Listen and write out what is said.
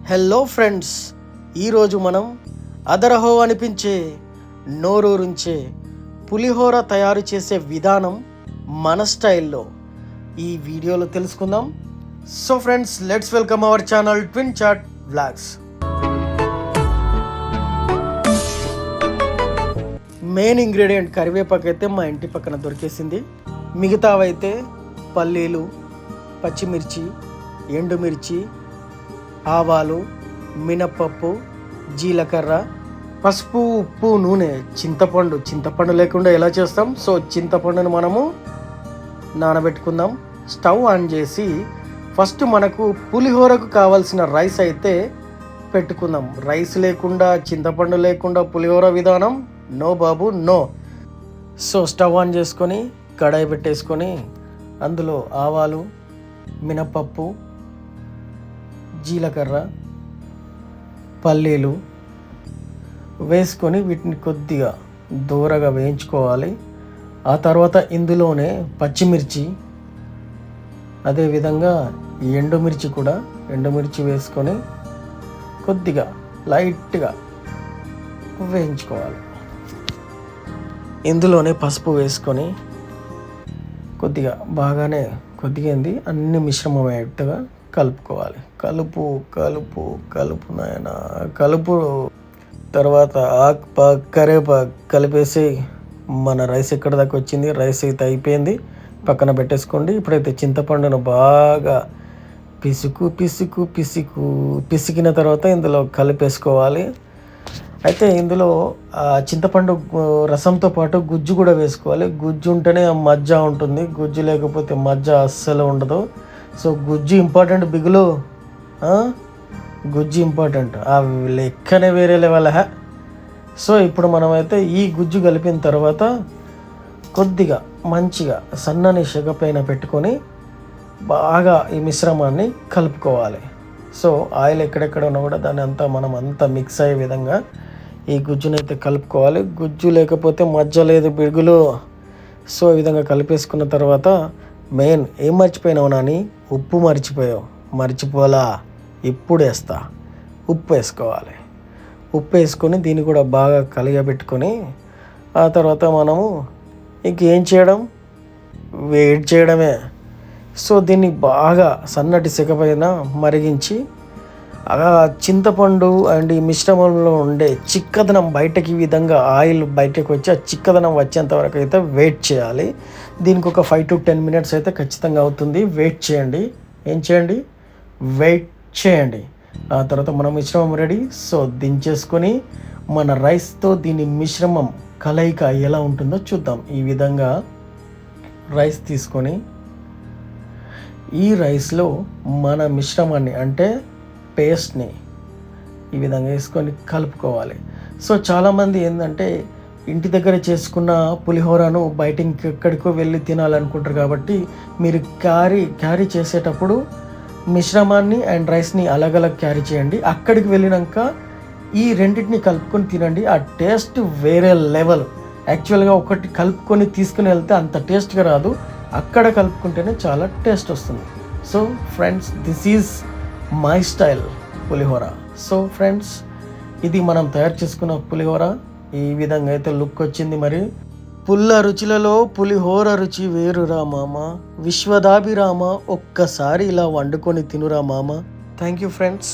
Hello friends, ఈరోజు మనం అదరహో అనిపించే నోరూరించే పులిహోర తయారు చేసే విధానం మన స్టైల్లో ఈ వీడియోలో తెలుసుకుందాం. So friends, let's welcome our channel twin chat vlogs. Main ingredient కరివేపాకు అయితే మా ఇంటి పక్కన దొరికేసింది. మిగతావైతే పల్లీలు, పచ్చిమిర్చి, ఎండుమిర్చి, ఆవాలు, మినప్పప్పు, జీలకర్ర, పసుపు, ఉప్పు, నూనె, చింతపండు లేకుండా ఎలా చేస్తాం? సో చింతపండును మనము నానబెట్టుకుందాం. స్టవ్ ఆన్ చేసి ఫస్ట్ మనకు పులిహోరకు కావాల్సిన రైస్ అయితే పెట్టుకుందాం. రైస్ లేకుండా, చింతపండు లేకుండా పులిహోర విధానం నో బాబు నో. సో స్టవ్ ఆన్ చేసుకొని కడాయి పెట్టేసుకొని అందులో ఆవాలు, మినప్పప్పు, జీలకర్ర, పల్లీలు వేసుకొని వీటిని కొద్దిగా దూరగా వేయించుకోవాలి. ఆ తర్వాత ఇందులోనే పచ్చిమిర్చి, అదేవిధంగా ఎండుమిర్చి వేసుకొని కొద్దిగా లైట్గా వేయించుకోవాలి. ఇందులోనే పసుపు వేసుకొని కొద్దిగా అన్ని మిశ్రమమయ్యేట్టుగా కలుపుకోవాలి. కలుపు నాయన కలుపు. తర్వాత కరివేపాకు కలిపేసి మన రైస్ ఎక్కడ దాకా వచ్చింది, రైస్ అయితే అయిపోయింది, పక్కన పెట్టేసుకోండి. ఇప్పుడైతే చింతపండును బాగా పిసికిన తర్వాత ఇందులో కలిపేసుకోవాలి. అయితే ఇందులో చింతపండు రసంతో పాటు గుజ్జు కూడా వేసుకోవాలి. గుజ్జు ఉంటేనే మజ్జ ఉంటుంది, గుజ్జు లేకపోతే మజ్జ అస్సలు ఉండదు. సో గుజ్జు ఇంపార్టెంట్ బిగులు, గుజ్జు ఇంపార్టెంట్, ఆ లెక్కనే వేరే లెవెల్. సో ఇప్పుడు మనమైతే ఈ గుజ్జు కలిపిన తర్వాత కొద్దిగా మంచిగా సన్నని సెగ పైన పెట్టుకొని బాగా ఈ మిశ్రమాన్ని కలుపుకోవాలి. సో ఆయిల్ ఎక్కడెక్కడ ఉన్నా కూడా దాన్ని మనం అంతా మిక్స్ అయ్యే విధంగా ఈ గుజ్జునైతే కలుపుకోవాలి. గుజ్జు లేకపోతే మజ్జ లేదు బిగులు. సో ఈ విధంగా కలిపేసుకున్న తర్వాత మెయిన్ ఏం మర్చిపోయినావు నాని, ఉప్పు మర్చిపోలా. ఇప్పుడు ఉప్పు వేసుకోవాలి. ఉప్పు వేసుకొని దీన్ని కూడా బాగా కలిగబెట్టుకొని ఆ తర్వాత మనము ఇంకేం చేయడం, వేడి చేయడమే. సో దీన్ని బాగా సన్నటి సెగ పైన మరిగించి చింతపండు అండ్ ఈ మిశ్రమంలో ఉండే చిక్కదనం బయటకి, ఈ విధంగా ఆయిల్ బయటకు వచ్చి ఆ చిక్కదనం వచ్చేంత వరకు అయితే వెయిట్ చేయాలి. దీనికి ఒక 5 to 10 minutes అయితే ఖచ్చితంగా అవుతుంది. వెయిట్ చేయండి. వెయిట్ చేయండి. ఆ తర్వాత మన మిశ్రమం రెడీ. సో దించేసుకొని మన రైస్తో దీని మిశ్రమం కలయిక ఎలా ఉంటుందో చూద్దాం. ఈ విధంగా రైస్ తీసుకొని ఈ రైస్లో మన మిశ్రమాన్ని అంటే పేస్ట్ని ఈ విధంగా వేసుకొని కలుపుకోవాలి. సో చాలామంది ఏంటంటే ఇంటి దగ్గర చేసుకున్న పులిహోరను బయట ఇంకెక్కడికో వెళ్ళి తినాలనుకుంటారు. కాబట్టి మీరు క్యారీ చేసేటప్పుడు మిశ్రమాన్ని అండ్ రైస్ని అలగలగ్ క్యారీ చేయండి. అక్కడికి వెళ్ళినాక ఈ రెండింటిని కలుపుకొని తినండి. ఆ టేస్ట్ వేరే లెవెల్. యాక్చువల్గా ఒకటి కలుపుకొని తీసుకుని వెళ్తే అంత టేస్ట్గా రాదు, అక్కడ కలుపుకుంటేనే చాలా టేస్ట్ వస్తుంది. So friends, this is my style pulihora. So friends, ఇది మనం తయారు చేసుకున్న పులిహోర. ఈ విధంగా అయితే లుక్ వచ్చింది. మరి పుల్ల రుచులలో పులిహోర రుచి వేరురా మామ, విశ్వదాభిరామ, ఒక్కసారి ఇలా వండుకొని తినురా మామ. Thank you friends.